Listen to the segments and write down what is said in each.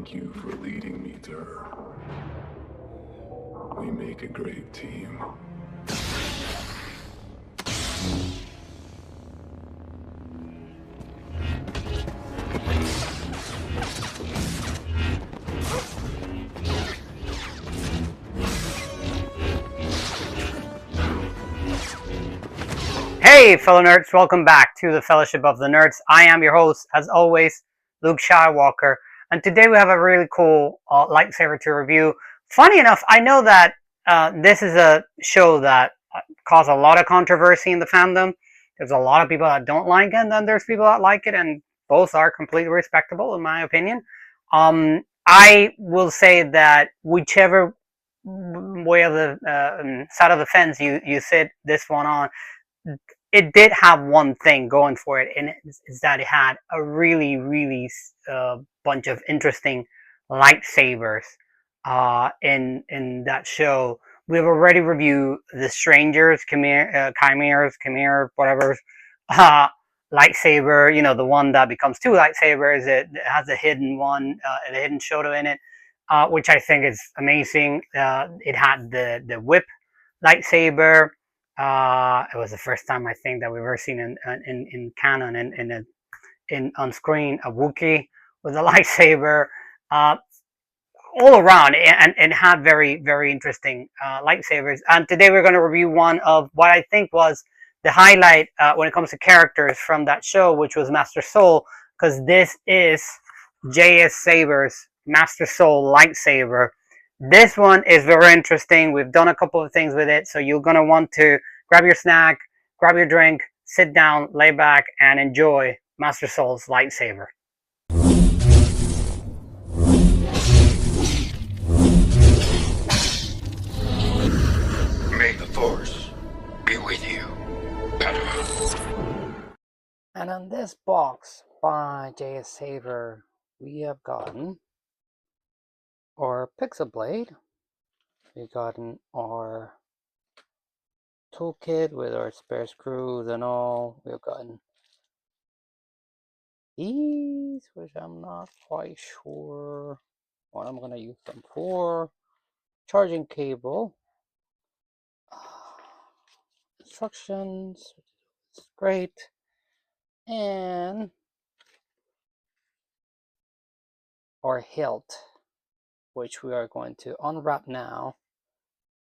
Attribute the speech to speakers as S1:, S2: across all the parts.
S1: Thank you for leading me to her. We make a great team.
S2: Hey fellow nerds, welcome back to the Fellowship of the Nerds. I am your host, as always, Luke Skywalker, and today we have a really cool lightsaber to review. Funny enough, I know that this is a show that caused a lot of controversy in the fandom. There's a lot of people that don't like it, and then there's people that like it, and both are completely respectable in my opinion. I will say that whichever way of the side of the fence you sit this one on, it did have one thing going for it, and it's that it had a really bunch of interesting lightsabers in that show. We've already reviewed the Strangers, Chimeras, whatever, lightsaber. You know, the one that becomes two lightsabers. It has a hidden one, a hidden Shoto in it, which I think is amazing. It had the whip lightsaber. It was the first time I think that we've ever seen in canon in on screen a Wookiee with a lightsaber. All around, and had very interesting lightsabers. And today we're going to review one of what I think was the highlight when it comes to characters from that show, which was Master Sol, because this is J.S. Saber's Master Sol lightsaber. This one is very interesting. We've done a couple of things with it, so you're going to want to grab your snack, grab your drink, sit down, lay back, and enjoy Master Sol's lightsaber.
S3: May the Force be with you.
S2: And on this box by J.S. Saber, we have gotten our pixel blade. We've gotten our toolkit with our spare screws and all. We've gotten these, which I'm not quite sure what I'm going to use them for. Charging cable. Instructions. It's great. And our hilt, which we are going to unwrap now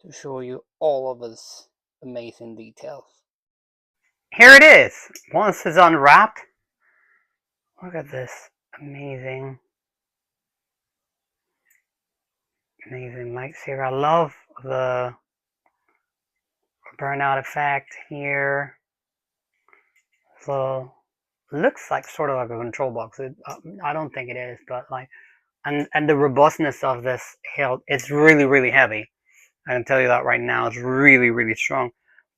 S2: to show you all of its amazing details. Here it is. Once it's unwrapped, look at this amazing lightsaber. I love the burnout effect here. So looks like sort of like a control box. I don't think it is, but like, and the robustness of this hilt, it's really heavy. I can tell you that right now. It's really strong,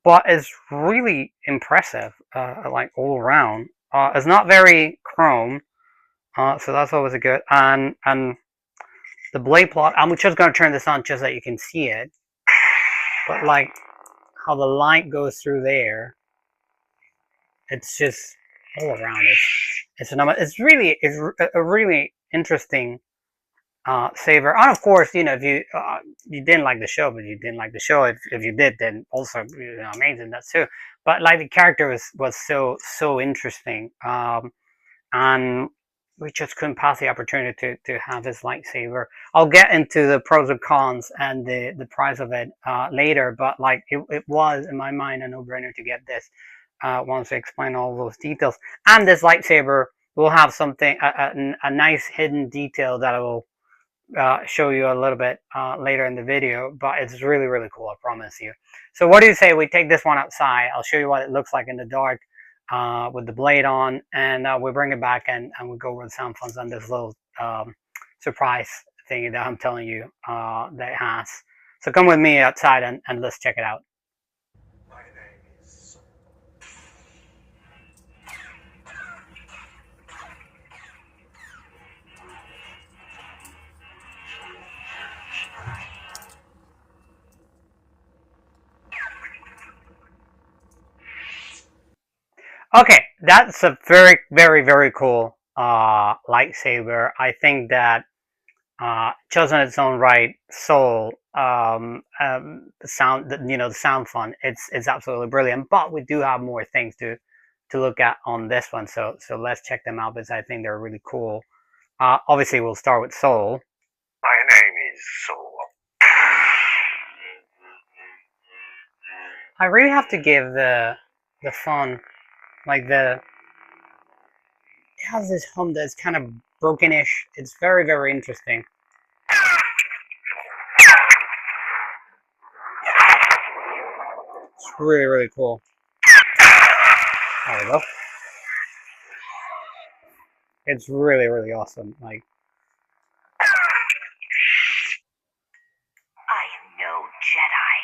S2: but it's really impressive, like all around. It's not very chrome, so that's always a good. And the blade plot, I'm just going to turn this on just so that you can see it. But like how the light goes through there, it's just all around. It's really a really interesting saber. And of course, you know, if you didn't like the show, but you didn't like the show. If you did, then also, you know, amazing. That's too. But like the character was so interesting, and we just couldn't pass the opportunity to have his lightsaber. I'll get into the pros and cons and the price of it later. But like it was in my mind a no-brainer to get this once I explain all those details. And this lightsaber will have something a nice hidden detail that I will show you a little bit later in the video, but it's really cool, I promise you. So what do you say we take this one outside? I'll show you what it looks like in the dark with the blade on, and we bring it back and we go over the Soundfonts and this little surprise thing that I'm telling you that it has. So come with me outside and let's check it out. Okay, that's a very cool lightsaber. I think that chosen its own right, Sol, the sound, the sound font. It's absolutely brilliant. But we do have more things to look at on this one. So let's check them out because I think they're really cool. Obviously, we'll start with Sol.
S3: My name is Sol.
S2: I really have to give the font, like it has this hum that's kind of brokenish. It's very, very interesting. It's really, really cool. There we go. It's really, really awesome. Like,
S4: I am no Jedi.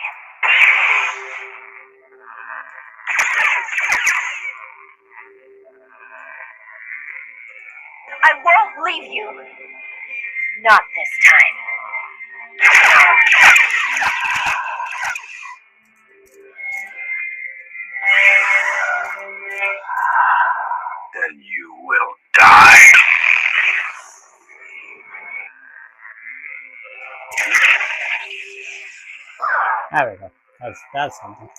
S4: I won't leave you. Not this time.
S3: Then you will die.
S2: there we go. That's something.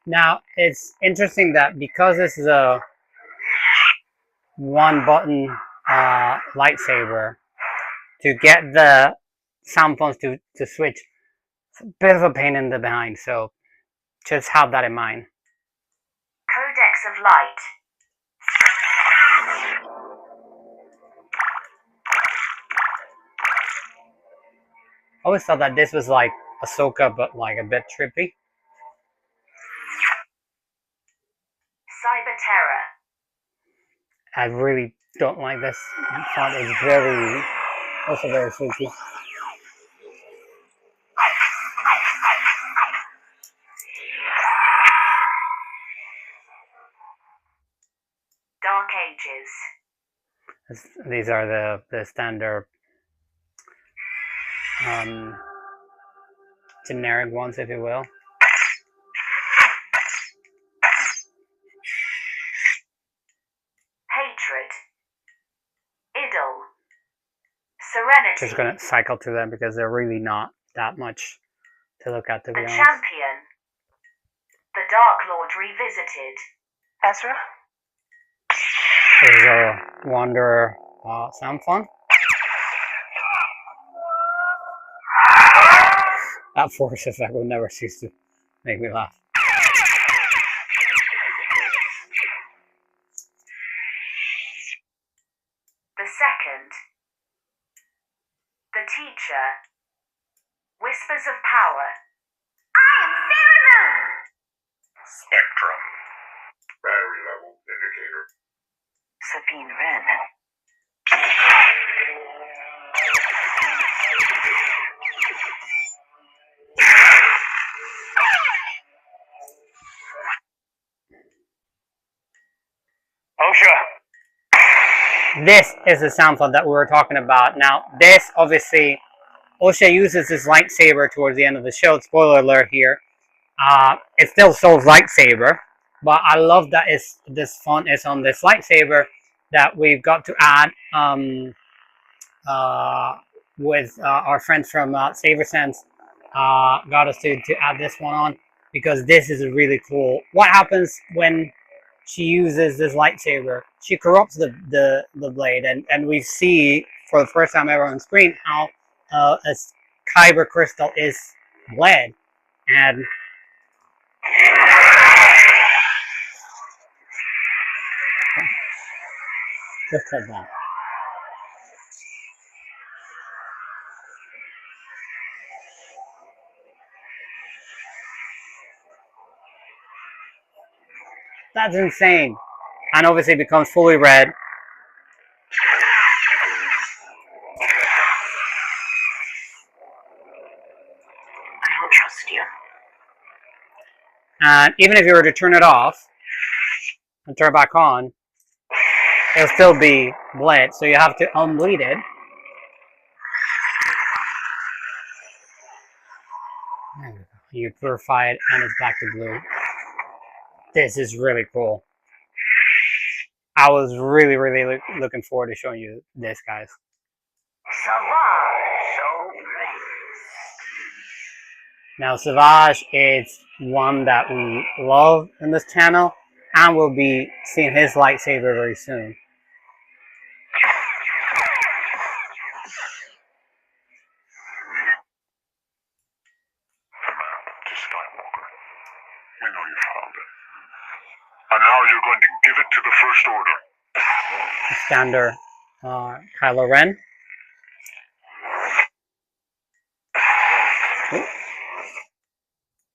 S2: Now, it's interesting that because this is a one-button lightsaber, to get the Soundfonts to switch, it's a bit of a pain in the behind, so just have that in mind.
S4: Codex of Light.
S2: I always thought that this was like Ahsoka, but like a bit trippy.
S4: Cyber Terror.
S2: I really don't like this font. It's also very freaky.
S4: Dark Ages.
S2: These are the standard generic ones, if you will.
S4: Hatred. Idol. Serenity.
S2: Just gonna cycle through them because they're really not that much to look at, to be
S4: The
S2: honest.
S4: Champion. The Dark Lord Revisited. Ezra?
S2: This is a Wanderer sound font. That force effect will never cease to make me laugh.
S4: The Second. The Teacher. Whispers of Power. I am Sarah Moon!
S3: Spectrum. Battery level indicator.
S4: Sabine Wren.
S3: OSHA.
S2: This is the sound font that we were talking about. Now, this obviously, OSHA uses this lightsaber towards the end of the show. Spoiler alert here. It's still Sol's lightsaber, but I love that this font is on this lightsaber that we've got to add with our friends from Saber Sense. Got us to add this one on because this is really cool. What happens when she uses this lightsaber? She corrupts the blade, and we see for the first time ever on screen how a Kyber crystal is bled, and just like that. That's insane. And obviously it becomes fully red.
S4: I don't trust you.
S2: And even if you were to turn it off and turn it back on, it'll still be bled. So you have to unbleed it. You purify it, and it's back to blue. This is really cool. I was really, really looking forward to showing you this, guys. Now, Savage is one that we love in this channel, and we'll be seeing his lightsaber very soon.
S3: We know you found it. And now you're going to give it to the First Order.
S2: Standard Kylo Ren.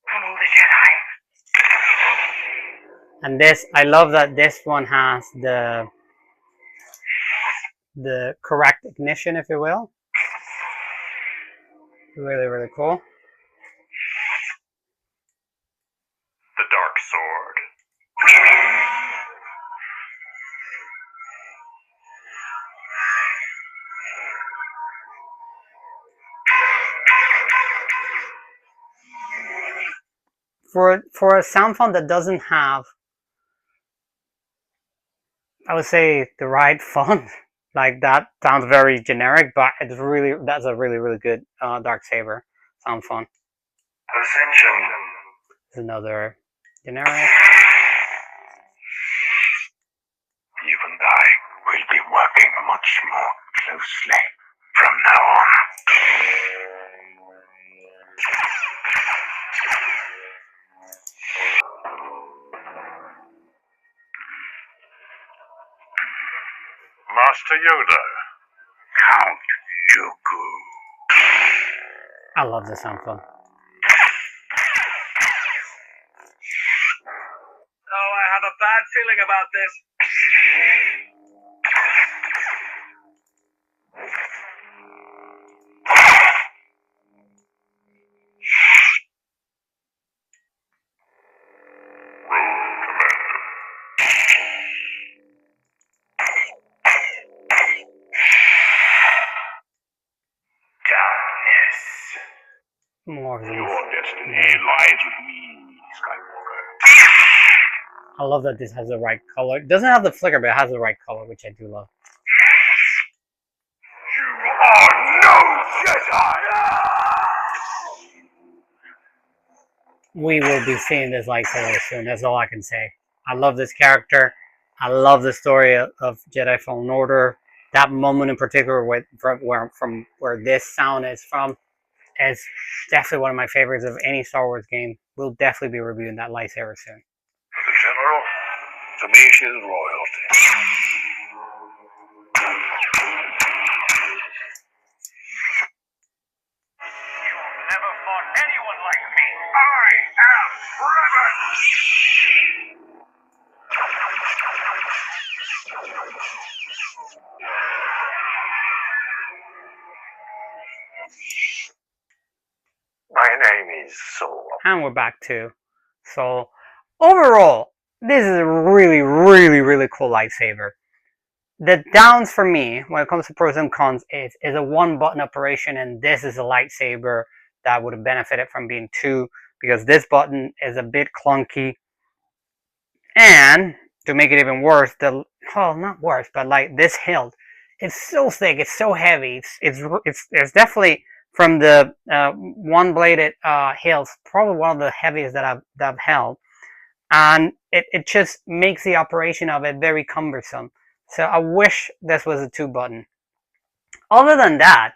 S4: Follow the Jedi.
S2: And this, I love that this one has the correct ignition, if you will. Really, really cool.
S3: The Dark Sword.
S2: For a sound font that doesn't have, I would say, the right font, like that sounds very generic, but that's a really, really good dark saber sound font.
S3: Ascension.
S2: There's another generic.
S3: You and I will be working much more closely from now on. Master Yoda. Count Dooku.
S2: I love the sound font.
S5: Oh, I have a bad feeling about this.
S2: More of these.
S3: Your destiny lies with me, Skywalker.
S2: I love that this has the right color. It doesn't have the flicker, but it has the right color, which I do love.
S3: You are no Jedi!
S2: We will be seeing this lightsaber soon. That's all I can say. I love this character. I love the story of Jedi Fallen Order. That moment in particular, from where this sound is from, is definitely one of my favorites of any Star Wars game. We'll definitely be reviewing that lightsaber soon.
S3: The General, to me she's royalty. You've never fought anyone like me. I am Revan! My name is Sol.
S2: And we're back to. So, overall, this is a really, really, really cool lightsaber. The downs for me, when it comes to pros and cons, is a one-button operation, and this is a lightsaber that would have benefited from being two, because this button is a bit clunky. And, to make it even worse, not worse, but like this hilt, it's so thick, it's so heavy, it's definitely, from the one-bladed hilts, probably one of the heaviest that I've held, and it just makes the operation of it very cumbersome. So I wish this was a two-button. Other than that,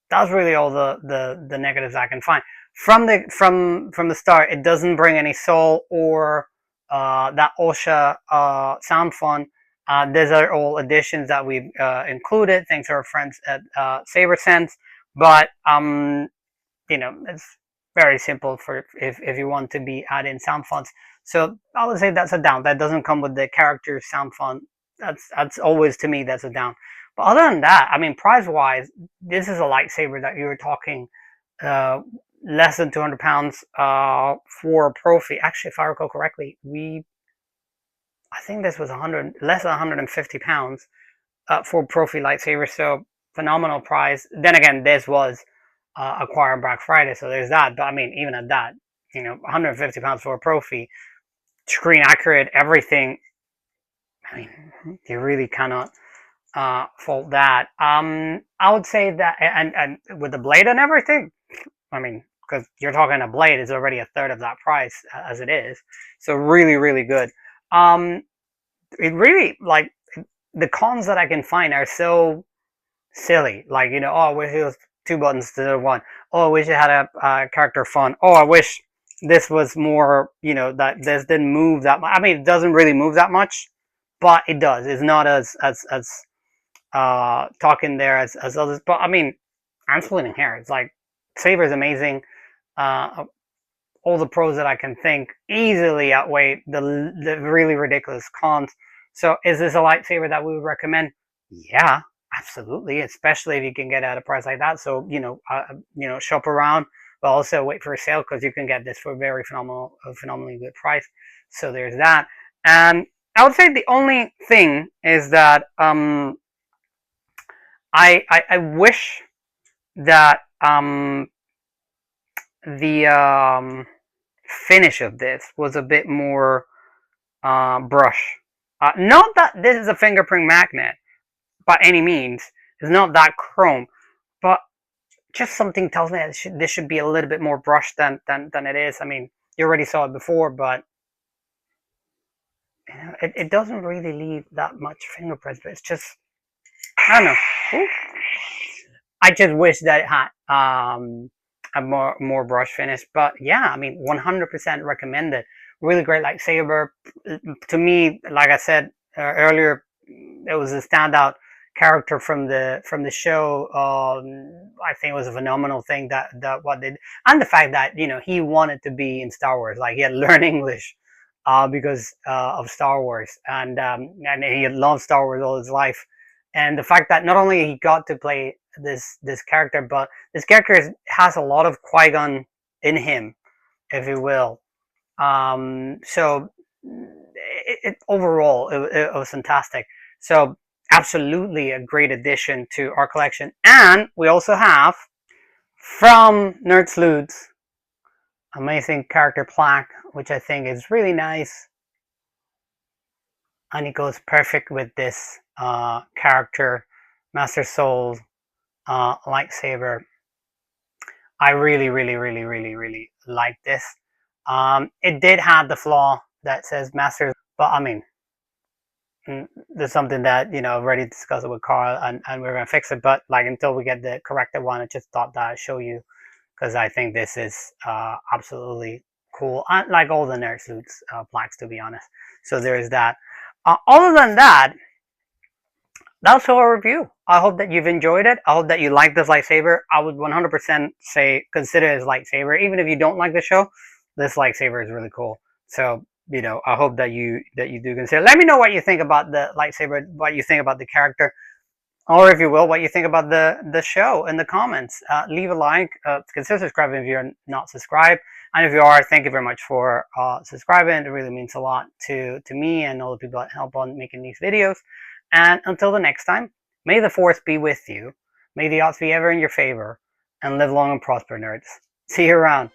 S2: that's really all the negatives I can find. From the start, it doesn't bring any soul or that OSHA sound font. These are all additions that we've included thanks to our friends at Saber Sense. But it's very simple for if you want to be adding sound fonts. So I would say that's a down. That doesn't come with the character sound font. That's always, to me, that's a down. But other than that, I mean, price wise, this is a lightsaber that you were talking less than 200 pounds for a Profi. Actually, if I recall correctly, I think this was less than 150 pounds for a Profi lightsaber. So phenomenal price. Then again, this was acquired Black Friday, so there's that. But I mean, even at that, you know, £150 for a Profi, screen accurate, everything. I mean, you really cannot fault that. I would say that, and with the blade and everything, I mean, because you're talking a blade is already a third of that price as it is, so really, really good. It really, like, the cons that I can find are so silly, like, you know, oh, I wish it was 2 buttons instead of 1. Oh, I wish it had a character font. Oh, I wish this was more, you know, that this didn't move that much. I mean, it doesn't really move that much, but it does. It's not as talking there as others. But I mean, I'm splitting hair. It's like, Saber is amazing. All the pros that I can think easily outweigh the really ridiculous cons. So is this a lightsaber that we would recommend? Yeah, absolutely, especially if you can get at a price like that. So, you know, shop around, but also wait for a sale, because you can get this for a very phenomenally good price. So there's that. And I would say the only thing is that I wish that the finish of this was a bit more brush. Not that this is a fingerprint magnet by any means. It's not that chrome, but just something tells me that this should be a little bit more brushed than it is. I mean, you already saw it before, but you know, it doesn't really leave that much fingerprints. But it's just, I don't know. Ooh. I just wish that it had a more brush finish. But yeah, I mean, 100% recommended. Really great lightsaber. To me, like I said earlier, it was a standout character from the show. I think it was a phenomenal thing that what they did, and the fact that, you know, he wanted to be in Star Wars. Like, he had learned English because of Star Wars, and he had loved Star Wars all his life. And the fact that not only he got to play this character, but this character has a lot of Qui-Gon in him, if you will. So overall, it was fantastic. So absolutely a great addition to our collection. And we also have, from Nerd Sleuths, amazing character plaque, which I think is really nice. And it goes perfect with this character, Master Sol Lightsaber. I really like this. It did have the flaw that says Master, but I mean, there's something that, you know, I've already discussed it with Carl, and we're gonna fix it. But like, until we get the corrected one, I just thought that I'd show you, because I think this is absolutely cool, like all the Nerd Sleuths plaques, to be honest. So there's that. Other than that, that's our review. I hope that you've enjoyed it. I hope that you like this lightsaber. I would 100% say consider it as lightsaber. Even if you don't like the show, this lightsaber is really cool. So, you know, I hope that you do consider. Let me know what you think about the lightsaber, what you think about the character, or if you will, what you think about the show in the comments. Leave a like. Consider subscribing if you're not subscribed. And if you are, thank you very much for subscribing. It really means a lot to me and all the people that help on making these videos. And until the next time, may the Force be with you. May the odds be ever in your favor. And live long and prosper, nerds. See you around.